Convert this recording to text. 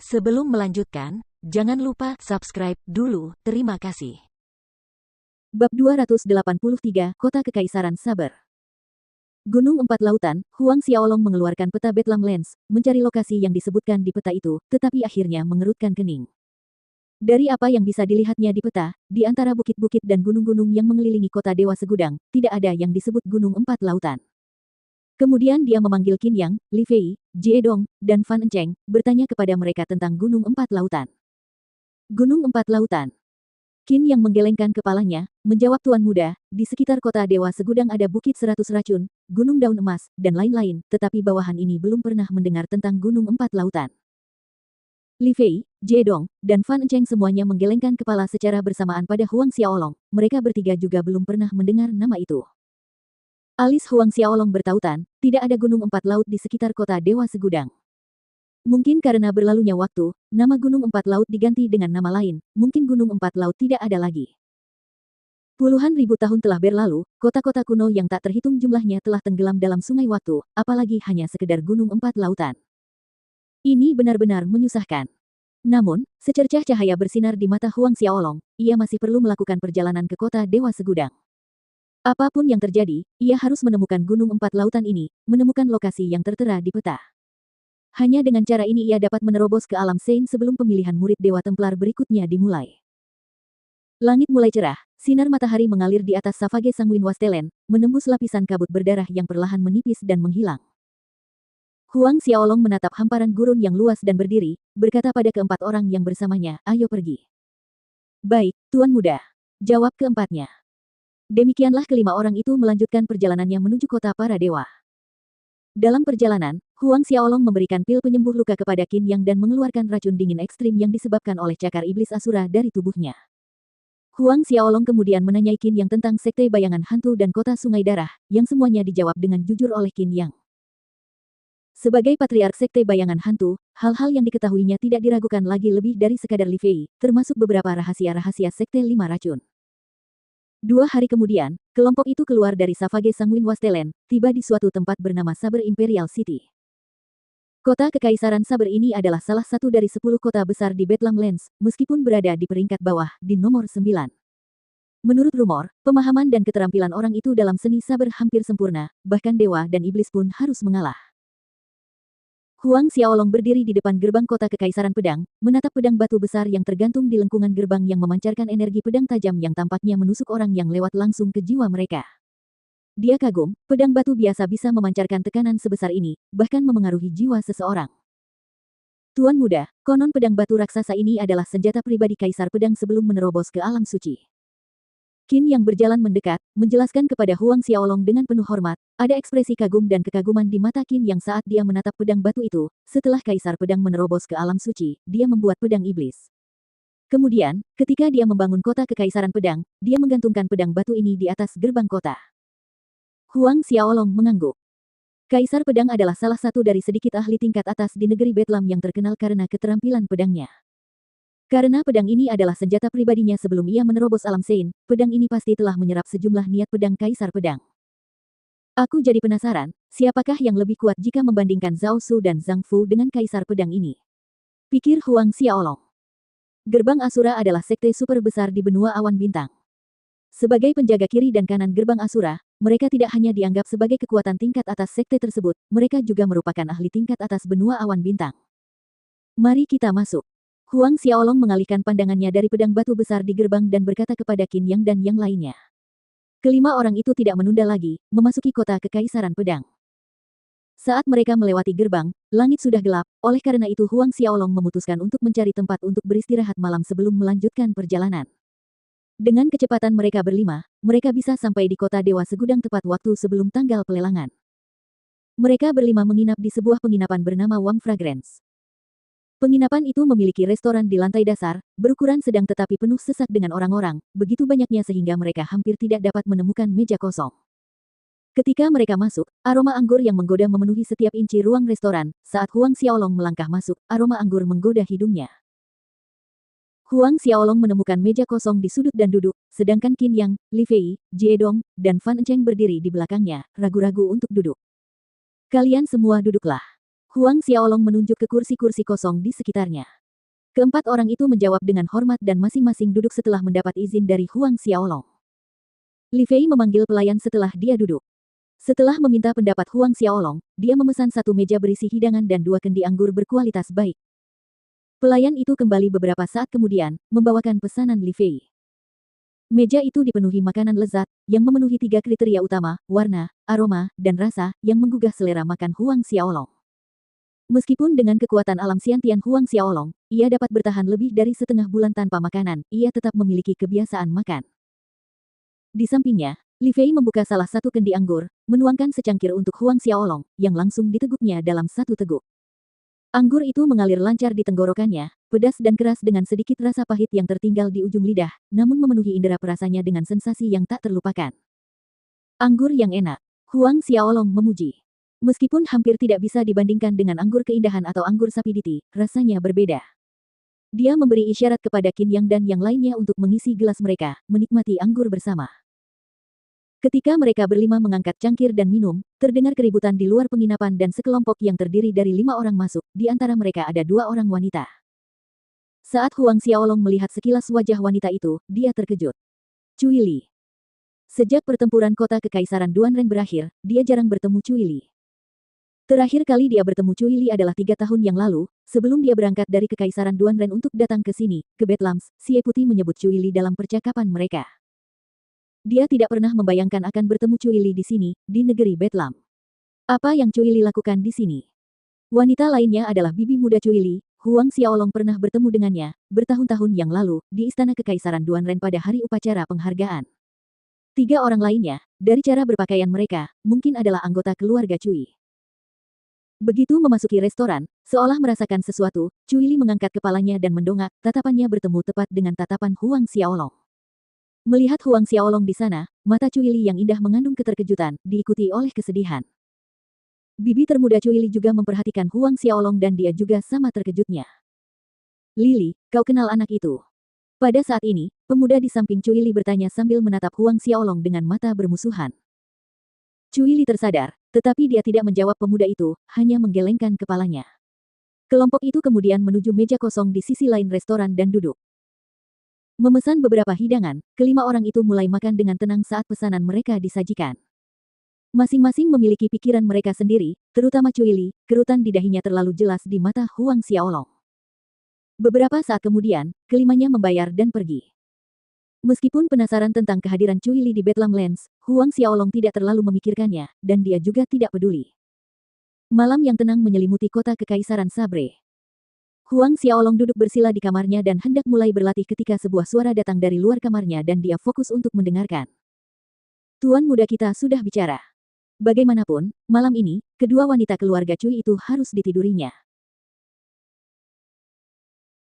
Sebelum melanjutkan, jangan lupa subscribe dulu. Terima kasih. Bab 283, Kota Kekaisaran Saber. Gunung Empat Lautan, Huang Xiaolong mengeluarkan peta Betlam Lens, mencari lokasi yang disebutkan di peta itu, tetapi akhirnya mengerutkan kening. Dari apa yang bisa dilihatnya di peta, di antara bukit-bukit dan gunung-gunung yang mengelilingi kota Dewa Segudang, tidak ada yang disebut Gunung Empat Lautan. Kemudian dia memanggil Qin Yang, Li Fei, Jie Dong, dan Fan Encheng, bertanya kepada mereka tentang Gunung Empat Lautan. Gunung Empat Lautan. Qin Yang menggelengkan kepalanya, menjawab Tuan Muda, di sekitar kota Dewa Segudang ada Bukit 100 Racun, Gunung Daun Emas, dan lain-lain, tetapi bawahan ini belum pernah mendengar tentang Gunung Empat Lautan. Li Fei, Jie Dong, dan Fan Encheng semuanya menggelengkan kepala secara bersamaan pada Huang Xiaolong, mereka bertiga juga belum pernah mendengar nama itu. Alis Huang Xiaolong bertautan, tidak ada Gunung Empat Laut di sekitar kota Dewa Segudang. Mungkin karena berlalunya waktu, nama Gunung Empat Laut diganti dengan nama lain, mungkin Gunung Empat Laut tidak ada lagi. Puluhan ribu tahun telah berlalu, kota-kota kuno yang tak terhitung jumlahnya telah tenggelam dalam sungai waktu, apalagi hanya sekedar Gunung Empat Lautan. Ini benar-benar menyusahkan. Namun, secercah cahaya bersinar di mata Huang Xiaolong, ia masih perlu melakukan perjalanan ke kota Dewa Segudang. Apapun yang terjadi, ia harus menemukan Gunung Empat Lautan ini, menemukan lokasi yang tertera di peta. Hanya dengan cara ini ia dapat menerobos ke alam Sein sebelum pemilihan murid Dewa Templar berikutnya dimulai. Langit mulai cerah, sinar matahari mengalir di atas Savage Sanguine Wastelen, menembus lapisan kabut berdarah yang perlahan menipis dan menghilang. Huang Xiaolong menatap hamparan gurun yang luas dan berdiri, berkata pada keempat orang yang bersamanya, "Ayo pergi." "Baik, Tuan Muda," jawab keempatnya. Demikianlah kelima orang itu melanjutkan perjalanannya menuju kota para dewa. Dalam perjalanan, Huang Xiaolong memberikan pil penyembuh luka kepada Qin Yang dan mengeluarkan racun dingin ekstrim yang disebabkan oleh cakar iblis Asura dari tubuhnya. Huang Xiaolong kemudian menanyai Qin Yang tentang sekte bayangan hantu dan kota sungai darah, yang semuanya dijawab dengan jujur oleh Qin Yang. Sebagai patriark sekte bayangan hantu, hal-hal yang diketahuinya tidak diragukan lagi lebih dari sekadar Li Fei, termasuk beberapa rahasia-rahasia sekte lima racun. 2 hari kemudian, kelompok itu keluar dari Savage Sanguine Wastelen, tiba di suatu tempat bernama Saber Imperial City. Kota Kekaisaran Saber ini adalah salah satu dari 10 kota besar di Betlam Lands, meskipun berada di peringkat bawah, di nomor 9. Menurut rumor, pemahaman dan keterampilan orang itu dalam seni saber hampir sempurna, bahkan dewa dan iblis pun harus mengalah. Huang Xiaolong berdiri di depan gerbang kota Kekaisaran Pedang, menatap pedang batu besar yang tergantung di lengkungan gerbang yang memancarkan energi pedang tajam yang tampaknya menusuk orang yang lewat langsung ke jiwa mereka. Dia kagum, pedang batu biasa bisa memancarkan tekanan sebesar ini, bahkan memengaruhi jiwa seseorang. Tuan Muda, konon pedang batu raksasa ini adalah senjata pribadi Kaisar Pedang sebelum menerobos ke alam suci. Qin Yang berjalan mendekat, menjelaskan kepada Huang Xiaolong dengan penuh hormat, ada ekspresi kagum dan kekaguman di mata Qin Yang saat dia menatap pedang batu itu, setelah Kaisar Pedang menerobos ke alam suci, dia membuat pedang iblis. Kemudian, ketika dia membangun kota Kekaisaran Pedang, dia menggantungkan pedang batu ini di atas gerbang kota. Huang Xiaolong mengangguk. Kaisar Pedang adalah salah satu dari sedikit ahli tingkat atas di negeri Betlam yang terkenal karena keterampilan pedangnya. Karena pedang ini adalah senjata pribadinya sebelum ia menerobos alam Sein, pedang ini pasti telah menyerap sejumlah niat pedang Kaisar Pedang. Aku jadi penasaran, siapakah yang lebih kuat jika membandingkan Zhao Su dan Zhang Fu dengan Kaisar Pedang ini? Pikir Huang Xiaolong. Gerbang Asura adalah sekte super besar di benua awan bintang. Sebagai penjaga kiri dan kanan gerbang Asura, mereka tidak hanya dianggap sebagai kekuatan tingkat atas sekte tersebut, mereka juga merupakan ahli tingkat atas benua awan bintang. Mari kita masuk. Huang Xiaolong mengalihkan pandangannya dari pedang batu besar di gerbang dan berkata kepada Qin Yang dan yang lainnya. Kelima orang itu tidak menunda lagi, memasuki kota Kekaisaran Pedang. Saat mereka melewati gerbang, langit sudah gelap, oleh karena itu Huang Xiaolong memutuskan untuk mencari tempat untuk beristirahat malam sebelum melanjutkan perjalanan. Dengan kecepatan mereka berlima, mereka bisa sampai di kota Dewa Segudang tepat waktu sebelum tanggal pelelangan. Mereka berlima menginap di sebuah penginapan bernama Wang Fragrance. Penginapan itu memiliki restoran di lantai dasar, berukuran sedang tetapi penuh sesak dengan orang-orang, begitu banyaknya sehingga mereka hampir tidak dapat menemukan meja kosong. Ketika mereka masuk, aroma anggur yang menggoda memenuhi setiap inci ruang restoran. Saat Huang Xiaolong melangkah masuk, aroma anggur menggoda hidungnya. Huang Xiaolong menemukan meja kosong di sudut dan duduk, sedangkan Qin Yang, Li Fei, Jie Dong, dan Fan Encheng berdiri di belakangnya, ragu-ragu untuk duduk. Kalian semua duduklah. Huang Xiaolong menunjuk ke kursi-kursi kosong di sekitarnya. Keempat orang itu menjawab dengan hormat dan masing-masing duduk setelah mendapat izin dari Huang Xiaolong. Li Fei memanggil pelayan setelah dia duduk. Setelah meminta pendapat Huang Xiaolong, dia memesan satu meja berisi hidangan dan 2 kendi anggur berkualitas baik. Pelayan itu kembali beberapa saat kemudian, membawakan pesanan Li Fei. Meja itu dipenuhi makanan lezat, yang memenuhi 3 kriteria utama, warna, aroma, dan rasa, yang menggugah selera makan Huang Xiaolong. Meskipun dengan kekuatan alam Xiantian Huang Xiaolong, ia dapat bertahan lebih dari setengah bulan tanpa makanan, ia tetap memiliki kebiasaan makan. Di sampingnya, Li Fei membuka salah satu kendi anggur, menuangkan secangkir untuk Huang Xiaolong, yang langsung diteguknya dalam satu teguk. Anggur itu mengalir lancar di tenggorokannya, pedas dan keras dengan sedikit rasa pahit yang tertinggal di ujung lidah, namun memenuhi indera perasanya dengan sensasi yang tak terlupakan. Anggur yang enak, Huang Xiaolong memuji. Meskipun hampir tidak bisa dibandingkan dengan anggur keindahan atau anggur sapiditi, rasanya berbeda. Dia memberi isyarat kepada Qin Yang dan yang lainnya untuk mengisi gelas mereka, menikmati anggur bersama. Ketika mereka berlima mengangkat cangkir dan minum, terdengar keributan di luar penginapan dan sekelompok yang terdiri dari 5 orang masuk, di antara mereka ada 2 orang wanita. Saat Huang Xiaolong melihat sekilas wajah wanita itu, dia terkejut. Cui Li. Sejak pertempuran kota Kekaisaran Duanren berakhir, dia jarang bertemu Cui Li. Terakhir kali dia bertemu Cui Li adalah 3 tahun yang lalu, sebelum dia berangkat dari Kekaisaran Duanren untuk datang ke sini, ke Bedlams. Xie Putih menyebut Cui Li dalam percakapan mereka. Dia tidak pernah membayangkan akan bertemu Cui Li di sini, di negeri Bedlam. Apa yang Cui Li lakukan di sini? Wanita lainnya adalah bibi muda Cui Li. Huang Xiaolong pernah bertemu dengannya, bertahun-tahun yang lalu, di Istana Kekaisaran Duanren pada hari upacara penghargaan. 3 orang lainnya, dari cara berpakaian mereka, mungkin adalah anggota keluarga Cui. Begitu memasuki restoran, seolah merasakan sesuatu, Cui Li mengangkat kepalanya dan mendongak, tatapannya bertemu tepat dengan tatapan Huang Xiaolong. Melihat Huang Xiaolong di sana, mata Cui Li yang indah mengandung keterkejutan, diikuti oleh kesedihan. Bibi termuda Cui Li juga memperhatikan Huang Xiaolong dan dia juga sama terkejutnya. Lili, kau kenal anak itu? Pada saat ini, pemuda di samping Cui Li bertanya sambil menatap Huang Xiaolong dengan mata bermusuhan. Cui Li tersadar, tetapi dia tidak menjawab pemuda itu, hanya menggelengkan kepalanya. Kelompok itu kemudian menuju meja kosong di sisi lain restoran dan duduk. Memesan beberapa hidangan, kelima orang itu mulai makan dengan tenang saat pesanan mereka disajikan. Masing-masing memiliki pikiran mereka sendiri, terutama Cui Li, kerutan di dahinya terlalu jelas di mata Huang Xiaolong. Beberapa saat kemudian, kelimanya membayar dan pergi. Meskipun penasaran tentang kehadiran Cui Li di Bedlam Lands, Huang Xiaolong tidak terlalu memikirkannya, dan dia juga tidak peduli. Malam yang tenang menyelimuti kota Kekaisaran Sabre. Huang Xiaolong duduk bersila di kamarnya dan hendak mulai berlatih ketika sebuah suara datang dari luar kamarnya dan dia fokus untuk mendengarkan. Tuan muda kita sudah bicara. Bagaimanapun, malam ini, kedua wanita keluarga Cui itu harus ditidurinya.